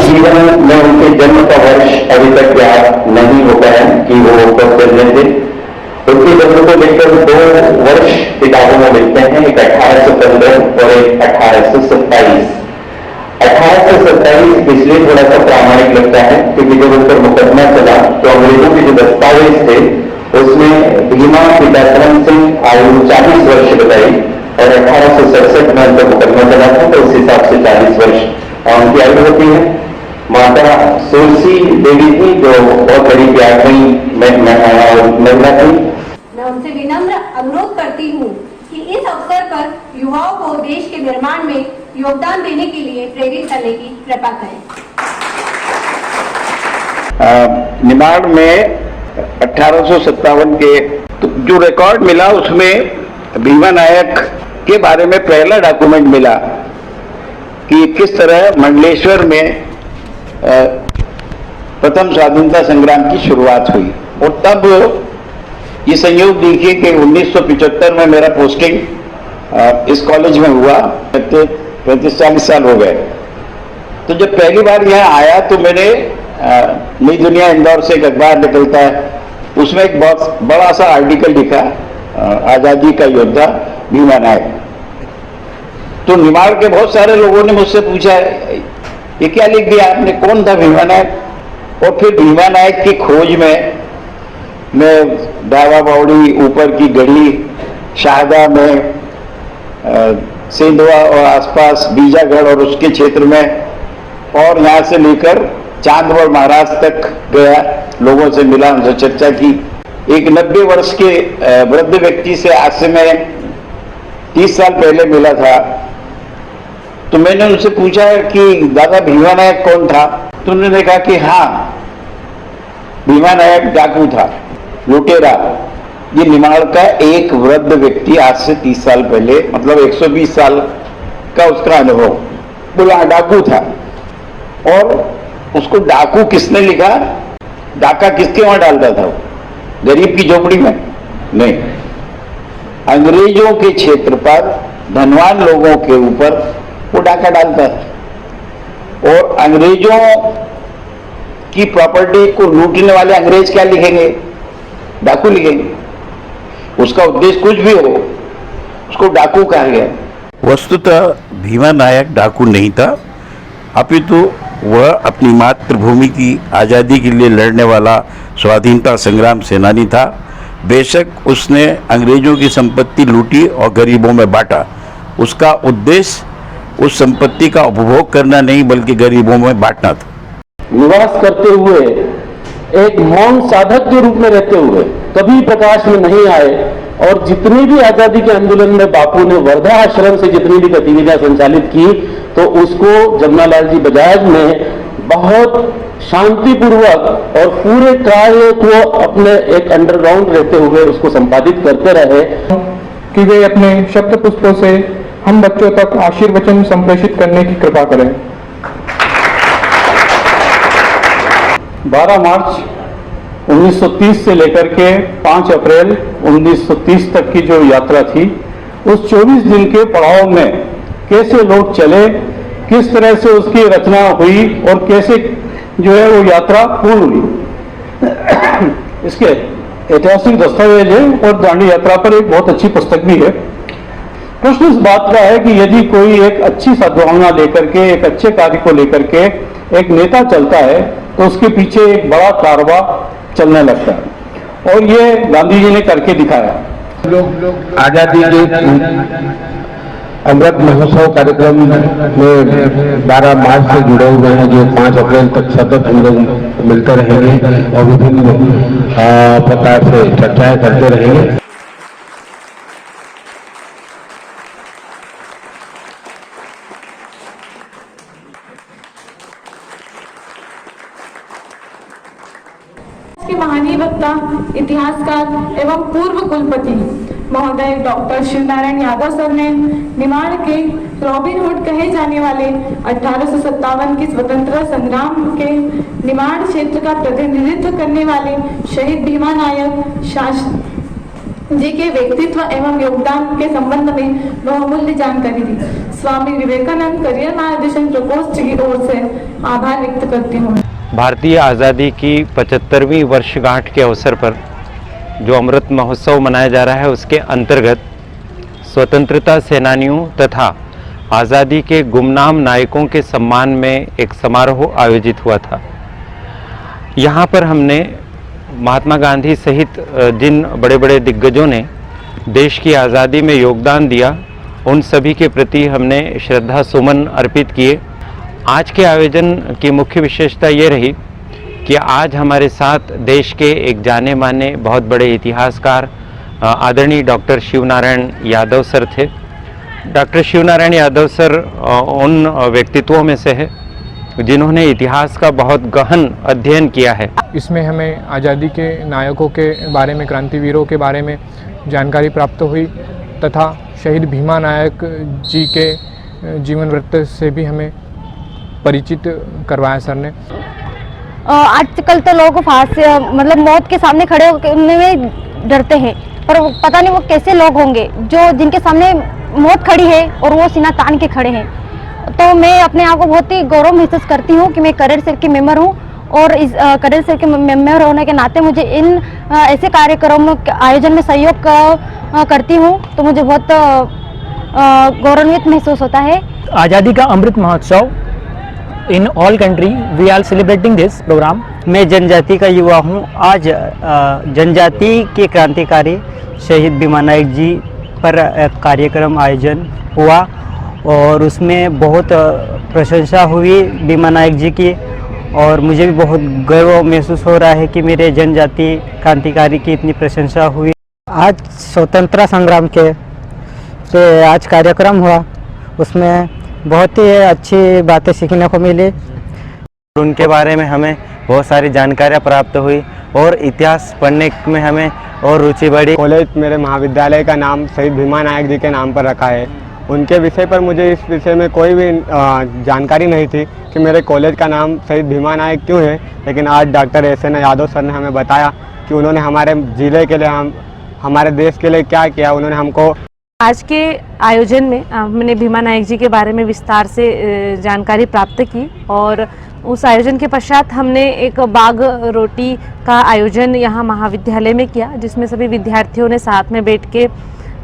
जीवन में उनके जन्म का वर्ष अभी तक याद नहीं हो पाया कि वो कब जन्मे थे। उनके जन्म को लेकर 2 वर्ष किताबों में मिलते हैं, एक 1815 और एक 1827। 1827 इसलिए थोड़ा सा प्रामाणिक लगता है क्योंकि जब उस पर मुकदमा चला तो अंग्रेजों के जो दस्तावेज थे उसमें भीमा पिताश्रम सिंह आयु 40 वर्ष बताई और 1867 में उनका मुकदमा चला था, तो उस हिसाब से 40 वर्ष उनकी आयु होती है। माता सुरसी देवी थी जो बहुत बड़ी त्यागी महिला थी। मैं उनसे विनम्र अनुरोध करती हूँ कि इस अवसर पर युवाओं को देश के निर्माण में योगदान देने के लिए प्रेरित करने की कृपा करें। निमाड़ में 1857 के तो जो रिकॉर्ड मिला उसमें भीमा नायक के बारे में पहला डॉक्यूमेंट मिला कि किस तरह मंडलेश्वर में प्रथम स्वाधीनता संग्राम की शुरुआत हुई। और तब ये संयोग देखिए कि 1975 में मेरा पोस्टिंग इस कॉलेज में हुआ, 35-40 साल हो गए। तो जब पहली बार यहाँ आया तो मैंने नई दुनिया इंदौर से एक अखबार निकलता है, उसमें एक बहुत बड़ा सा आर्टिकल लिखा, आज़ादी का योद्धा भीमा नायक। तो निमाड़ के बहुत सारे लोगों ने मुझसे पूछा ये क्या लिख दिया आपने, कौन था भीमा नायक। और फिर भीमा नायक की खोज में मैं दावा बावड़ी, ऊपर की गढ़ी, शाहदा में, सेंधवा और आसपास बीजागढ़ और उसके क्षेत्र में, और यहाँ से लेकर चांदवड़ महाराष्ट्र तक गया, लोगों से मिला, उनसे चर्चा की। एक 90 वर्ष के वृद्ध व्यक्ति से आज से मैं 30 साल पहले मिला था, तो मैंने उनसे पूछा कि दादा भीमा नायक कौन था, तो उन्होंने कहा कि हाँ, भीमा नायक डाकू था, लुटेरा। ये निमाड़ का एक वृद्ध व्यक्ति आज से 30 साल पहले, मतलब 120 साल का उसका अनुभव, बोला डाकू था। और उसको डाकू किसने लिखा, डाका किसके वहां डालता था, गरीब की झोपड़ी में नहीं, अंग्रेजों के क्षेत्र पर धनवान लोगों के ऊपर वो डाका डालता था। और अंग्रेजों की प्रॉपर्टी को लूटने वाले अंग्रेज क्या लिखेंगे, डाकू लिखेंगे। उसका उद्देश्य कुछ भी हो, उसको डाकू कहा गया। वस्तुतः भीमा नायक डाकू नहीं था, अपितु वह अपनी मातृभूमि की आज़ादी के लिए लड़ने वाला स्वाधीनता संग्राम सेनानी था। बेशक उसने अंग्रेजों की संपत्ति लूटी और गरीबों में बांटा, उसका उद्देश्य उस संपत्ति का उपभोग करना नहीं बल्कि गरीबों में बांटना था। निवास करते हुए एक मौन साधक के रूप में रहते हुए कभी प्रकाश में नहीं आए, और जितनी भी आजादी के आंदोलन में बापू ने वर्धा आश्रम से जितनी भी गतिविधियां संचालित की, तो उसको जमनालाल जी बजाज ने बहुत शांतिपूर्वक और पूरे कार्य को अपने एक अंडरग्राउंड रहते हुए उसको संपादित करते रहे कि वे अपने शब्द पुष्पों से हम बच्चों तक आशीर्वचन संप्रेषित करने की कृपा करें। 12 मार्च 1930 से लेकर के 5 अप्रैल 1930 तक की जो यात्रा थी, उस 24 दिन के पड़ाव में कैसे लोग चले, किस तरह से उसकी रचना हुई और कैसे जो है वो यात्रा पूर्ण हुई, इसके ऐतिहासिक दस्तावेज है और दांडी यात्रा पर एक बहुत अच्छी पुस्तक भी है। प्रश्न इस बात का है कि यदि कोई एक अच्छी सद्भावना लेकर के, एक अच्छे कार्य को लेकर के एक नेता चलता है, तो उसके पीछे एक बड़ा कारवा चलने लगता है, और ये गांधी जी ने करके दिखाया। आजादी के अमृत महोत्सव कार्यक्रम में 12 मार्च से जुड़े हुए हैं, जो 5 अप्रैल तक सतत हम लोग मिलते रहेंगे और विभिन्न प्रकार से चर्चाएं करते रहेंगे। के महानी वक्ता, इतिहासकार एवं पूर्व कुलपति महोदय डॉक्टर शिवनारायण यादव सर ने निमाड़ के रॉबिन हुड कहे जाने वाले 1857 के स्वतंत्रता संग्राम के निमाड़ क्षेत्र का प्रतिनिधित्व करने वाले शहीद भीमा नायक शास्त्री जी के व्यक्तित्व एवं योगदान के संबंध में बहुमूल्य जानकारी दी। स्वामी विवेकानंद करियर मार्गदर्शन प्रकोष्ठ की ओर से आभार व्यक्त करती हूँ। भारतीय आज़ादी की 75वीं वर्षगांठ के अवसर पर जो अमृत महोत्सव मनाया जा रहा है, उसके अंतर्गत स्वतंत्रता सेनानियों तथा आज़ादी के गुमनाम नायकों के सम्मान में एक समारोह आयोजित हुआ था। यहाँ पर हमने महात्मा गांधी सहित जिन बड़े बड़े दिग्गजों ने देश की आज़ादी में योगदान दिया, उन सभी के प्रति हमने श्रद्धा सुमन अर्पित किए। आज के आयोजन की मुख्य विशेषता ये रही कि आज हमारे साथ देश के एक जाने माने बहुत बड़े इतिहासकार आदरणीय डॉक्टर शिवनारायण यादव सर थे। डॉक्टर शिवनारायण यादव सर उन व्यक्तित्वों में से है जिन्होंने इतिहास का बहुत गहन अध्ययन किया है। इसमें हमें आज़ादी के नायकों के बारे में, क्रांतिवीरों के बारे में जानकारी प्राप्त हुई तथा शहीद भीमा नायक जी के जीवन वृत्त से भी हमें परिचित करवाया सर ने। आजकल तो लोग फांसी मतलब मौत के सामने खड़े होने में डरते हैं, पर पता नहीं वो कैसे लोग होंगे जो जिनके सामने मौत खड़ी है और वो सीना तान के खड़े हैं। तो मैं अपने आप को बहुत ही गौरव महसूस करती हूँ कि मैं करेर सेल की मेंबर हूँ, और इस करेर सेल के मेंबर होने के नाते मुझे इन ऐसे कार्यक्रमों के आयोजन में सहयोग करती हूँ, तो मुझे बहुत गौरवान्वित महसूस होता है। आज़ादी का अमृत महोत्सव in all country we are celebrating this programme. मैं जनजाति का युवा हूँ। आज जनजाति के क्रांतिकारी शहीद भीमा नायक जी पर कार्यक्रम आयोजन हुआ और उसमें बहुत प्रशंसा हुई भीमा नायक जी की, और मुझे भी बहुत गर्व महसूस हो रहा है कि मेरे जनजाति क्रांतिकारी की इतनी प्रशंसा हुई। आज स्वतंत्रता संग्राम के आज कार्यक्रम हुआ, उसमें बहुत ही अच्छी बातें सीखने को मिली। उनके बारे में हमें बहुत सारी जानकारियाँ प्राप्त हुई और इतिहास पढ़ने में हमें और रुचि बढ़ी। कॉलेज मेरे महाविद्यालय का नाम शहीद भीमा नायक जी के नाम पर रखा है। उनके विषय पर मुझे इस विषय में कोई भी जानकारी नहीं थी कि मेरे कॉलेज का नाम शहीद भीमा नायक क्यों है, लेकिन आज डॉक्टर एस.एन. यादव सर ने हमें बताया कि उन्होंने हमारे ज़िले के लिए, हमारे देश के लिए क्या किया। उन्होंने हमको आज के आयोजन में हमने भीमा नायक जी के बारे में विस्तार से जानकारी प्राप्त की, और उस आयोजन के पश्चात हमने एक बाग रोटी का आयोजन यहाँ महाविद्यालय में किया, जिसमें सभी विद्यार्थियों ने साथ में बैठ के,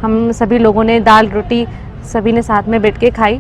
हम सभी लोगों ने दाल रोटी सभी ने साथ में बैठ के खाई।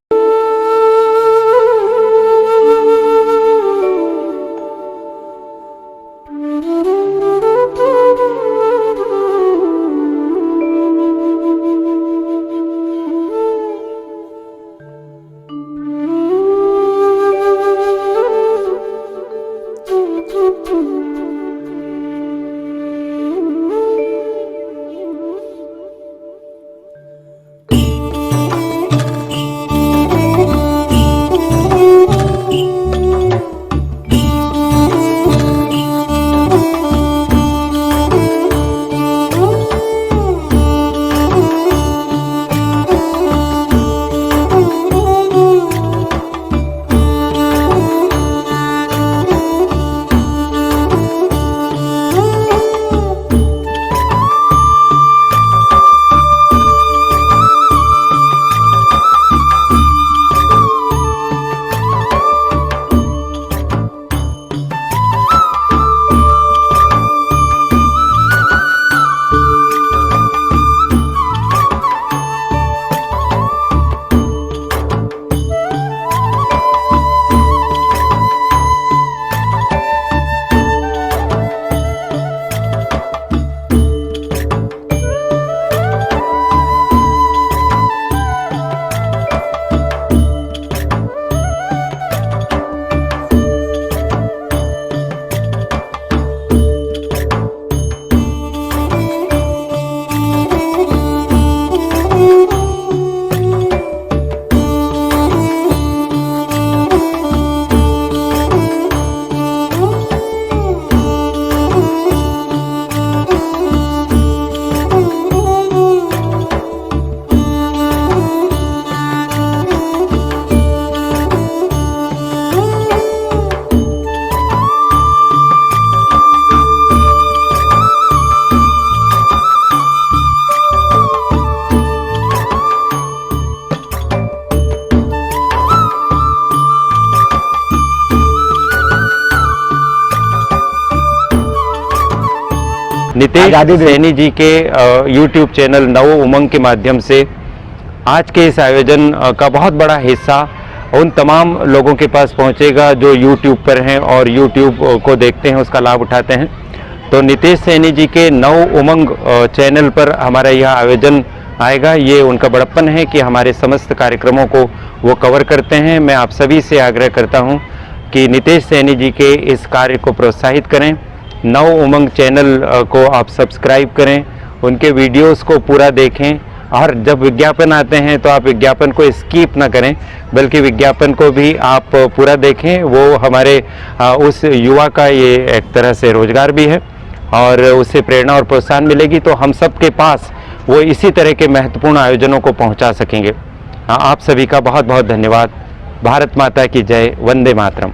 नितेश सैनी जी के यूट्यूब चैनल नव उमंग के माध्यम से आज के इस आयोजन का बहुत बड़ा हिस्सा उन तमाम लोगों के पास पहुंचेगा जो यूट्यूब पर हैं और यूट्यूब को देखते हैं, उसका लाभ उठाते हैं। तो नितेश सैनी जी के नव उमंग चैनल पर हमारा यह आयोजन आएगा। ये उनका बड़प्पन है कि हमारे समस्त कार्यक्रमों को वो कवर करते हैं। मैं आप सभी से आग्रह करता हूं कि नितेश सैनी जी के इस कार्य को प्रोत्साहित करें। नव उमंग चैनल को आप सब्सक्राइब करें, उनके वीडियोस को पूरा देखें और जब विज्ञापन आते हैं तो आप विज्ञापन को स्किप ना करें, बल्कि विज्ञापन को भी आप पूरा देखें। वो हमारे उस युवा का ये एक तरह से रोजगार भी है और उससे प्रेरणा और प्रोत्साहन मिलेगी, तो हम सब के पास वो इसी तरह के महत्वपूर्ण आयोजनों को पहुंचा सकेंगे। आप सभी का बहुत बहुत धन्यवाद। भारत माता की जय। वंदे मातरम।